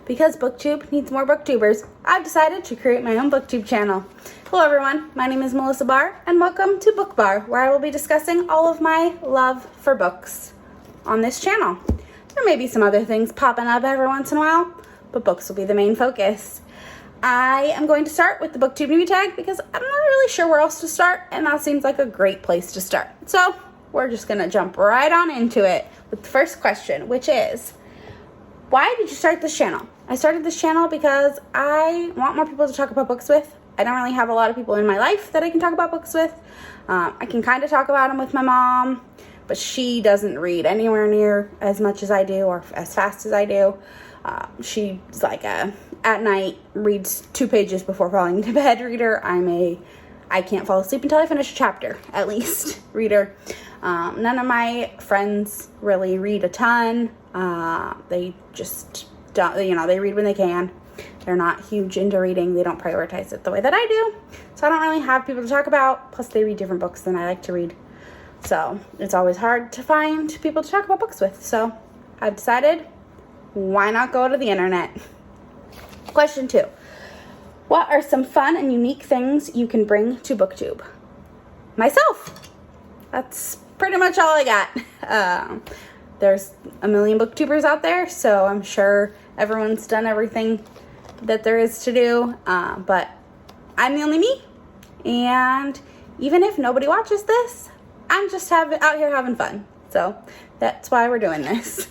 because BookTube needs more booktubers, I've decided to create my own BookTube channel. Hello everyone, my name is Melissa Barr, and welcome to Book Bar, where I will be discussing all of my love for books on this channel. There may be some other things popping up every once in a while, but books will be the main focus. I am going to start with the BookTube Newbie Tag because I'm not really sure where else to start, and that seems like a great place to start. So we're just going to jump right on into it with the first question, which is, why did you start this channel? I started this channel because I want more people to talk about books with. I don't really have a lot of people in my life that I can talk about books with. I can kind of talk about them with my mom, but she doesn't read anywhere near as much as I do or as fast as I do. She's like at night reads 2 pages before falling into bed reader. I can't fall asleep until I finish a chapter, at least, reader. None of my friends really read a ton. They just don't, they read when they can. They're not huge into reading. They don't prioritize it the way that I do. So I don't really have people to talk about. Plus, they read different books than I like to read. So it's always hard to find people to talk about books with. So I've decided, why not go to the internet? Question 2. What are some fun and unique things you can bring to BookTube? Myself. That's pretty much all I got. There's a million booktubers out there, so I'm sure everyone's done everything that there is to do, but I'm the only me, and even if nobody watches this, I'm just out here having fun, so that's why we're doing this.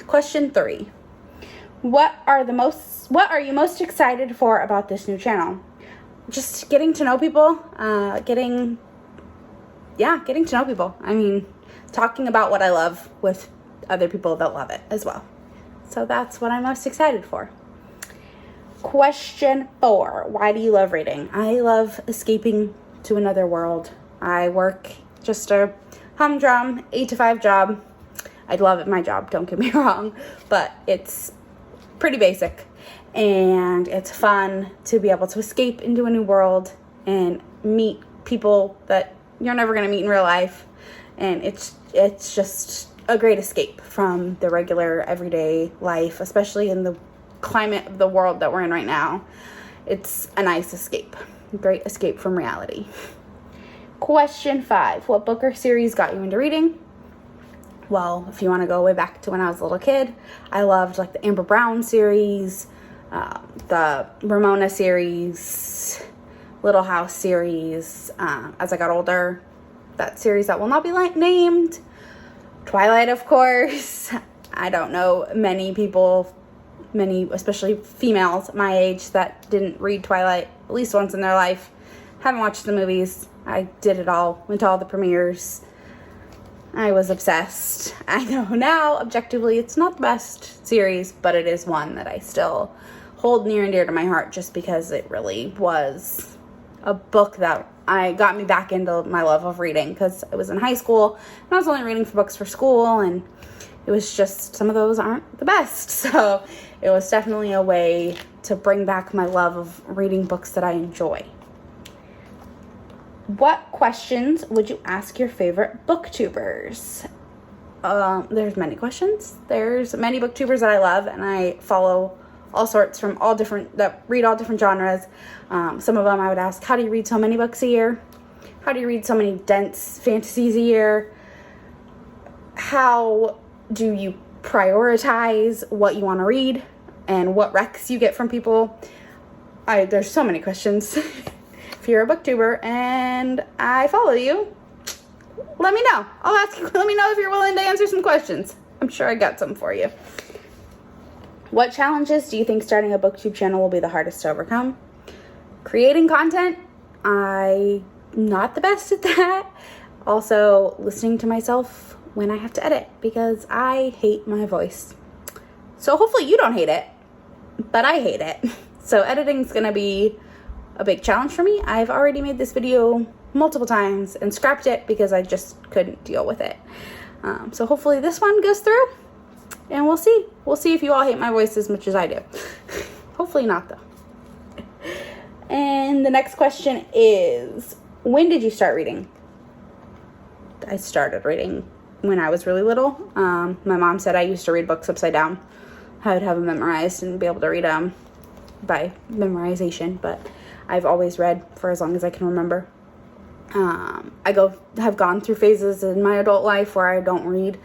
Question 3. What are you most excited for about this new channel? Just getting to know people, getting to know people. I mean, talking about what I love with other people that love it as well. So that's what I'm most excited for. Question 4. Why do you love reading? I love escaping to another world. I work just a humdrum 8-to-5 job. I love it, my job, don't get me wrong, but it's pretty basic. And it's fun to be able to escape into a new world and meet people that you're never going to meet in real life. And it's just a great escape from the regular everyday life, especially in the climate of the world that we're in right now. It's a nice escape, great escape from reality. Question 5. What book or series got you into reading? Well, if you want to go way back to when I was a little kid, I loved like the Amber Brown series, the Ramona series, Little House series. As I got older, that series that will not be named, Twilight, of course. I don't know many people, especially females my age, that didn't read Twilight at least once in their life. Haven't watched the movies. I did it all, went to all the premieres. I was obsessed. I know now, objectively, it's not the best series, but it is one that I still hold near and dear to my heart just because it really was a book that got me back into my love of reading, because I was in high school and I was only reading for books for school, and it was just, some of those aren't the best. So it was definitely a way to bring back my love of reading books that I enjoy. What questions would you ask your favorite booktubers? There's many questions. There's many booktubers that I love, and I follow all sorts from that read all different genres. Some of them I would ask, how do you read so many books a year? How do you read so many dense fantasies a year? How do you prioritize what you want to read and what recs you get from people? There's so many questions. If you're a booktuber and I follow you, let me know. I'll ask you, let me know if you're willing to answer some questions. I'm sure I got some for you. What challenges do you think starting a BookTube channel will be the hardest to overcome? Creating content. I'm not the best at that. Also, listening to myself when I have to edit, because I hate my voice. So hopefully you don't hate it, but I hate it. So editing's gonna be a big challenge for me. I've already made this video multiple times and scrapped it because I just couldn't deal with it. So hopefully this one goes through, and we'll see. We'll see if you all hate my voice as much as I do. Hopefully not, though. And the next question is, when did you start reading? I started reading when I was really little. My mom said I used to read books upside down. I would have them memorized and be able to read them by memorization, but I've always read for as long as I can remember. Have gone through phases in my adult life where I don't read,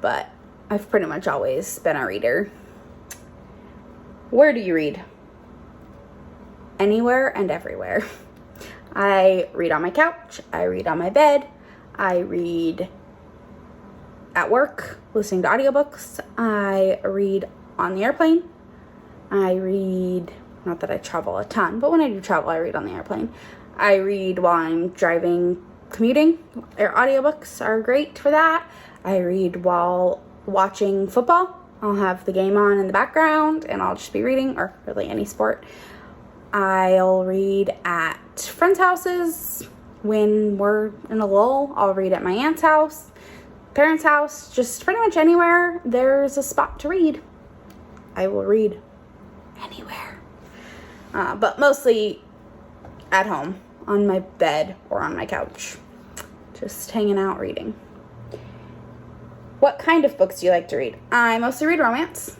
but I've pretty much always been a reader. Where do you read? Anywhere and everywhere. I read on my couch, I read on my bed, I read at work, listening to audiobooks, I read on the airplane, I read, not that I travel a ton, but when I do travel, I read on the airplane. I read while I'm driving, commuting. Audiobooks are great for that. I read while watching football. I'll have the game on in the background and I'll just be reading, or really any sport. I'll read at friends' houses when we're in a lull. I'll read at my aunt's house, parents' house, just pretty much anywhere there's a spot to read. I will read anywhere. But mostly at home, on my bed or on my couch, just hanging out reading. What kind of books do you like to read? I mostly read romance.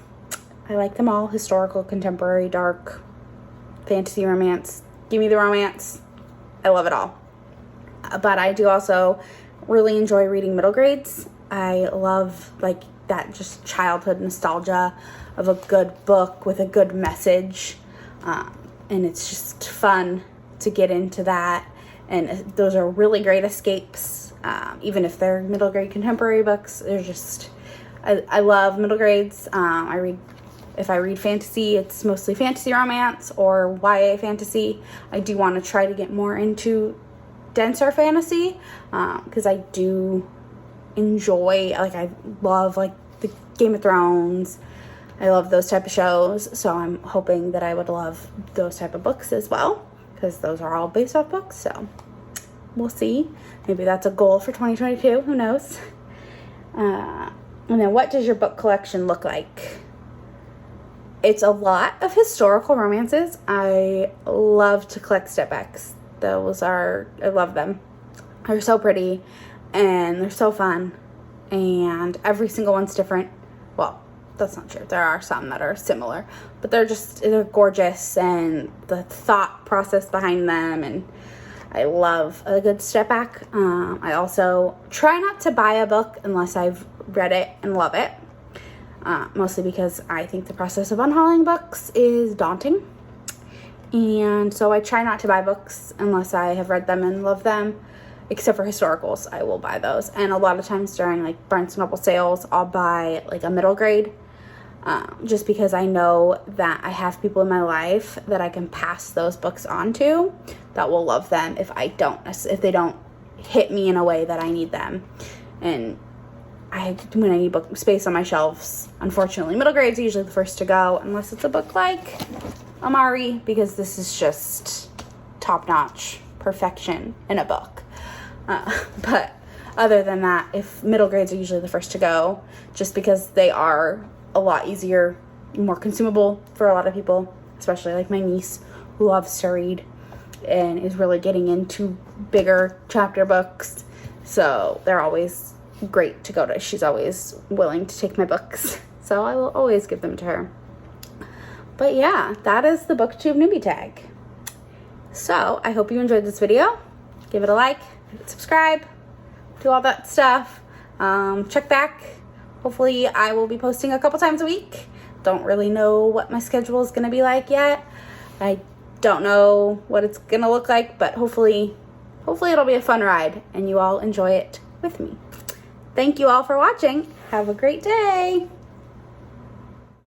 I like them all: historical, contemporary, dark, fantasy, romance. Give me the romance. I love it all. But I do also really enjoy reading middle grades. I love like that just childhood nostalgia of a good book with a good message. And it's just fun to get into that. And those are really great escapes. Even if they're middle grade contemporary books, they're just, I love middle grades. If I read fantasy, it's mostly fantasy romance or YA fantasy. I do want to try to get more into denser fantasy, because I do enjoy, like, I love like the Game of Thrones. I love those type of shows, so I'm hoping that I would love those type of books as well, because those are all based off books. So we'll see. Maybe that's a goal for 2022. Who knows? And then, what does your book collection look like? It's a lot of historical romances. I love to collect stepbacks. I love them. They're so pretty and they're so fun, and every single one's different. Well, that's not true. There are some that are similar, but they're gorgeous, and the thought process behind them, and I love a good step back. I also try not to buy a book unless I've read it and love it, mostly because I think the process of unhauling books is daunting, and so I try not to buy books unless I have read them and love them. Except for historicals, I will buy those. And a lot of times during like Barnes & Noble sales, I'll buy like a middle grade, just because I know that I have people in my life that I can pass those books on to that will love them if they don't hit me in a way that I need them. And when I need book space on my shelves, unfortunately, middle grades are usually the first to go, unless it's a book like Amari, because this is just top-notch perfection in a book. But other than that, if middle grades are usually the first to go, just because they are a lot easier, more consumable for a lot of people, especially like my niece who loves to read and is really getting into bigger chapter books. So they're always great to go to. She's always willing to take my books, so I will always give them to her. But yeah, that is the BookTube Newbie Tag. So I hope you enjoyed this video. Give it a like, subscribe, do all that stuff. Check back. Hopefully I will be posting a couple times a week. Don't really know what my schedule is going to be like yet. I don't know what it's going to look like, but hopefully it'll be a fun ride and you all enjoy it with me. Thank you all for watching. Have a great day.